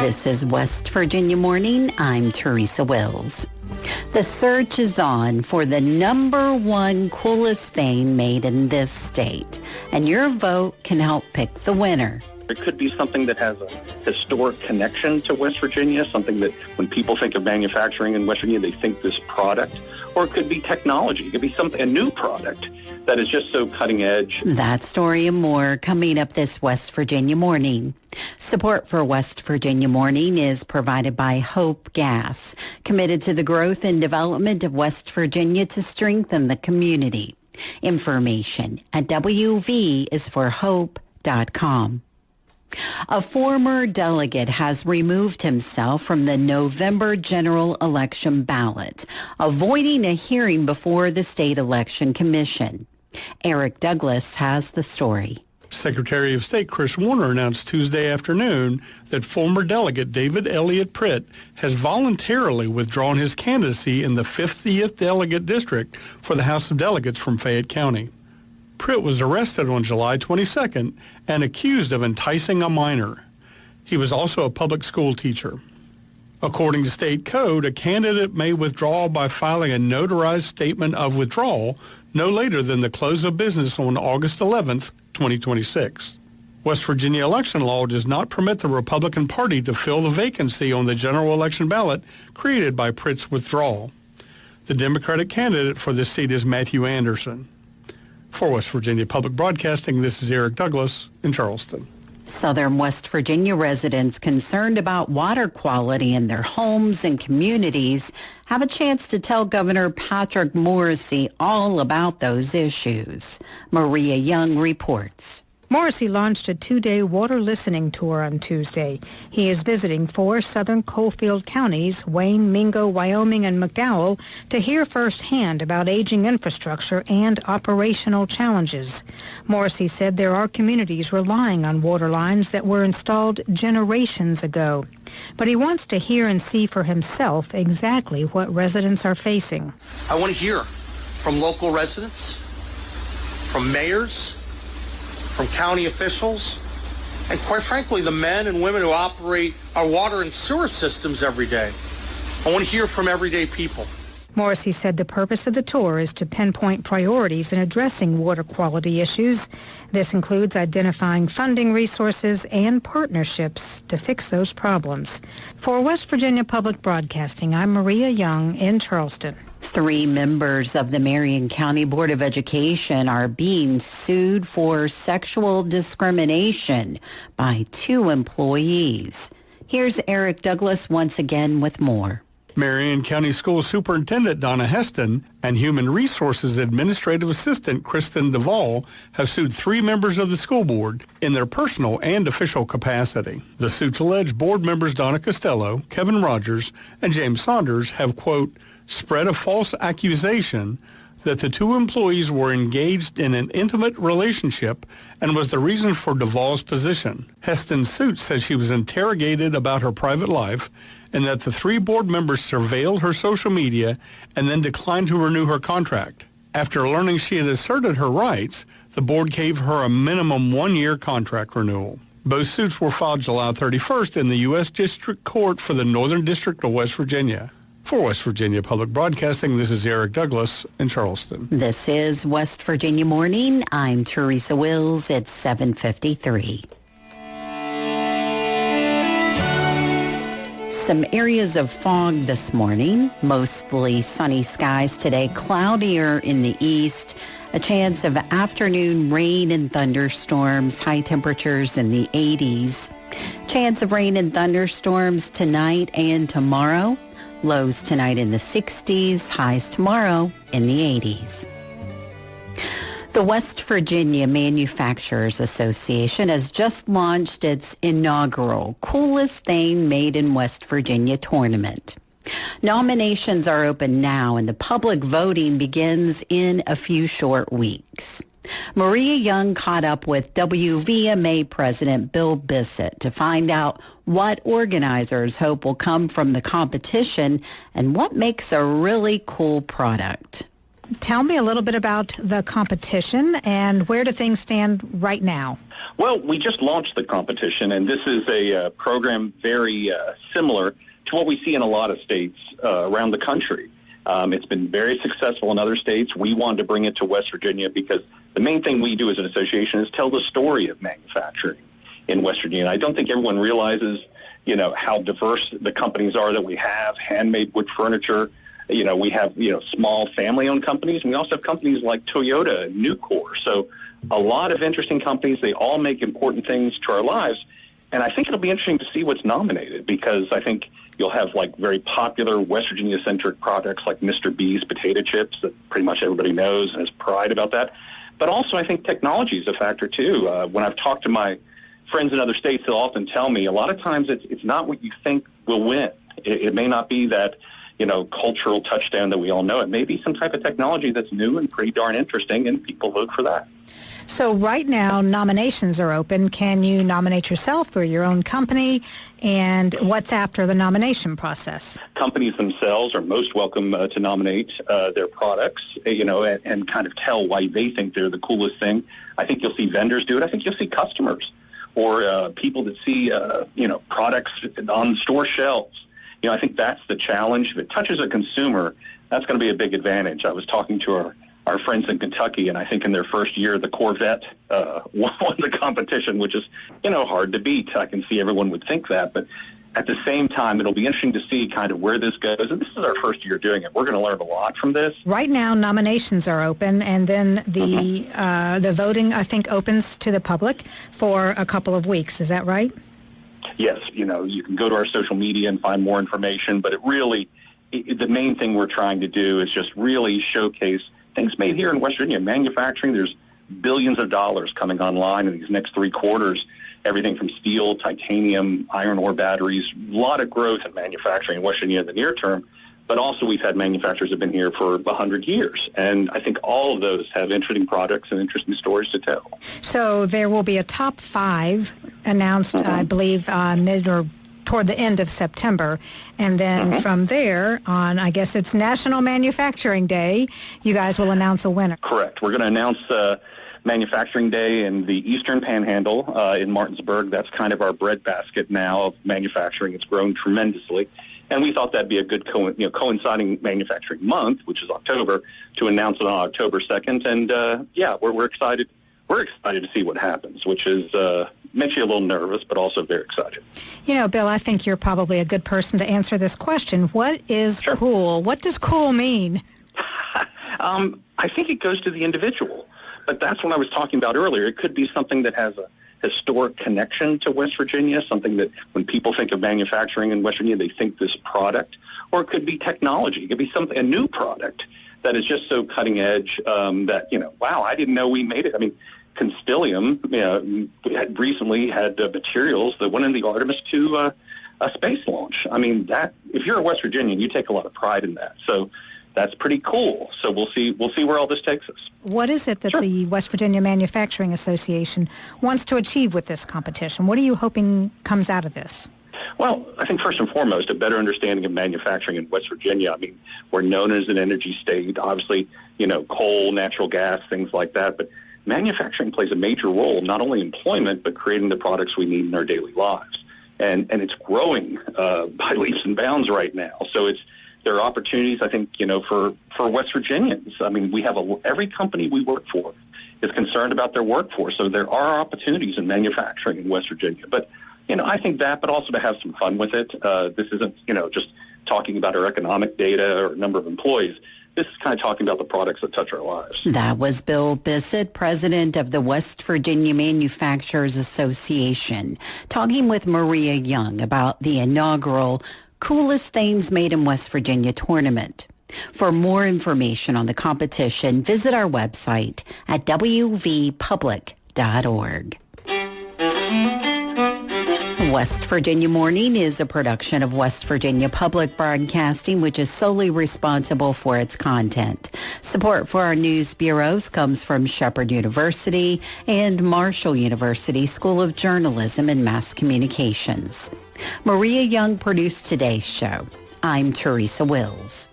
This is West Virginia Morning. I'm Teresa Wills. The search is on for the number one coolest thing made in this state, and your vote can help pick the winner. It could be something that has a historic connection to West Virginia, something that when people think of manufacturing in West Virginia, they think this product. Or it could be technology. It could be a new product that is just so cutting edge. That story and more coming up this West Virginia Morning. Support for West Virginia Morning is provided by Hope Gas, committed to the growth and development of West Virginia to strengthen the community. Information at wvisforhope.com. A former delegate has removed himself from the November general election ballot, avoiding a hearing before the State Election Commission. Eric Douglas has the story. Secretary of State Chris Warner announced Tuesday afternoon that former delegate David Elliott Pritt has voluntarily withdrawn his candidacy in the 50th Delegate District for the House of Delegates from Fayette County. Pritt was arrested on July 22nd and accused of enticing a minor. He was also a public school teacher. According to state code, a candidate may withdraw by filing a notarized statement of withdrawal no later than the close of business on August 11th, 2026. West Virginia election law does not permit the Republican Party to fill the vacancy on the general election ballot created by Pritt's withdrawal. The Democratic candidate for this seat is Matthew Anderson. For West Virginia Public Broadcasting, this is Eric Douglas in Charleston. Southern West Virginia residents concerned about water quality in their homes and communities have a chance to tell Governor Patrick Morrisey all about those issues. Maria Young reports. Morrisey launched a 2-day water listening tour on Tuesday. He is visiting 4 southern coalfield counties, Wayne, Mingo, Wyoming, and McDowell, to hear firsthand about aging infrastructure and operational challenges. Morrisey said there are communities relying on water lines that were installed generations ago. But he wants to hear and see for himself exactly what residents are facing. I want to hear from local residents, from mayors, from county officials, and quite frankly, the men and women who operate our water and sewer systems every day. I want to hear from everyday people. Morrisey said the purpose of the tour is to pinpoint priorities in addressing water quality issues. This includes identifying funding resources and partnerships to fix those problems. For West Virginia Public Broadcasting, I'm Maria Young in Charleston. 3 members of the Marion County Board of Education are being sued for sexual discrimination by 2 employees. Here's Eric Douglas once again with more. Marion County School Superintendent Donna Heston and Human Resources Administrative Assistant Kristen Duvall have sued 3 members of the school board in their personal and official capacity. The suits allege board members Donna Costello, Kevin Rogers, and James Saunders have, quote, spread a false accusation that the 2 employees were engaged in an intimate relationship and was the reason for Duvall's position. Heston's suit said she was interrogated about her private life and that the 3 board members surveilled her social media and then declined to renew her contract. After learning she had asserted her rights, the board gave her a minimum 1-year contract renewal. Both suits were filed July 31st in the U.S. District Court for the Northern District of West Virginia. For West Virginia Public Broadcasting, this is Eric Douglas in Charleston. This is West Virginia Morning. I'm Teresa Wills at 7:53. Some areas of fog this morning, mostly sunny skies today, cloudier in the east, a chance of afternoon rain and thunderstorms, high temperatures in the 80s. Chance of rain and thunderstorms tonight and tomorrow. Lows tonight in the 60s, highs tomorrow in the 80s. The West Virginia Manufacturers Association has just launched its inaugural Coolest Thing Made in West Virginia tournament. Nominations are open now and the public voting begins in a few short weeks. Maria Young caught up with WVMA President Bill Bissett to find out what organizers hope will come from the competition and what makes a really cool product. tell me a little bit about the competition and where do things stand right now? Well, we just launched the competition, and this is a program very similar to what we see in a lot of states around the country. It's been very successful in other states. We wanted to bring it to West Virginia because the main thing we do as an association is tell the story of manufacturing in West Virginia. And I don't think everyone realizes, how diverse the companies are that we have. Handmade wood furniture. We have, small family-owned companies. And we also have companies like Toyota and Nucor. So a lot of interesting companies. They all make important things to our lives. And I think it'll be interesting to see what's nominated because I think you'll have very popular West Virginia-centric products like Mr. B's potato chips that pretty much everybody knows and has pride about that. But also I think technology is a factor too. When I've talked to my friends in other states, they'll often tell me a lot of times it's not what you think will win. It may not be that, cultural touchdown that we all know. It may be some type of technology that's new and pretty darn interesting, and people vote for that. So right now, nominations are open. Can you nominate yourself or your own company? And what's after the nomination process? Companies themselves are most welcome to nominate their products, and kind of tell why they think they're the coolest thing. I think you'll see vendors do it. I think you'll see customers or people that see, products on store shelves. I think that's the challenge. If it touches a consumer, that's going to be a big advantage. I was talking to our friends in Kentucky, and I think in their first year, the Corvette won the competition, which is, hard to beat. I can see everyone would think that. But at the same time, it'll be interesting to see kind of where this goes. And this is our first year doing it. We're going to learn a lot from this. Right now, nominations are open, and then the voting, I think, opens to the public for a couple of weeks. Is that right? Yes. You can go to our social media and find more information, but the main thing we're trying to do is just really showcase things made here in West Virginia. Manufacturing, there's billions of dollars coming online in these next 3 quarters, everything from steel, titanium, iron ore batteries, a lot of growth in manufacturing in West Virginia in the near term. But also we've had manufacturers that have been here for 100 years. And I think all of those have interesting products and interesting stories to tell. So there will be a top 5 announced, I believe, mid or toward the end of September. And then from there on, I guess it's National Manufacturing Day, you guys will announce a winner. Correct. We're going to announce Manufacturing Day in the Eastern Panhandle in Martinsburg. That's kind of our breadbasket now of manufacturing. It's grown tremendously. And we thought that'd be a good coinciding manufacturing month, which is October, to announce it on October 2nd. And, we're excited. We're excited to see what happens, which is makes you a little nervous, but also very excited. Bill, I think you're probably a good person to answer this question. What is cool? What does cool mean? I think it goes to the individual. But that's what I was talking about earlier. It could be something that has a historic connection to West Virginia, something that when people think of manufacturing in West Virginia, they think this product. Or it could be technology. It could be a new product that is just so cutting edge that, wow, I didn't know we made it. I mean, Constellium had recently had materials that went in the Artemis II a space launch. I mean, that if you're a West Virginian, you take a lot of pride in that. So that's pretty cool. So we'll see where all this takes us. What is it that the West Virginia Manufacturing Association wants to achieve with this competition? What are you hoping comes out of this? Well, I think first and foremost, a better understanding of manufacturing in West Virginia. I mean, we're known as an energy state, obviously, coal, natural gas, things like that. But manufacturing plays a major role, not only employment, but creating the products we need in our daily lives. And it's growing by leaps and bounds right now. So there are opportunities, I think, for West Virginians. I mean, we have every company we work for is concerned about their workforce. So there are opportunities in manufacturing in West Virginia. But, I think that, but also to have some fun with it. This isn't, just talking about our economic data or number of employees. This is kind of talking about the products that touch our lives. That was Bill Bissett, president of the West Virginia Manufacturers Association, talking with Maria Young about the inaugural Coolest Things Made in West Virginia tournament. For more information on the competition, visit our website at wvpublic.org. West Virginia Morning is a production of West Virginia Public Broadcasting, which is solely responsible for its content. Support for our news bureaus comes from Shepherd University and Marshall University School of Journalism and Mass Communications. Maria Young produced today's show. I'm Teresa Wills.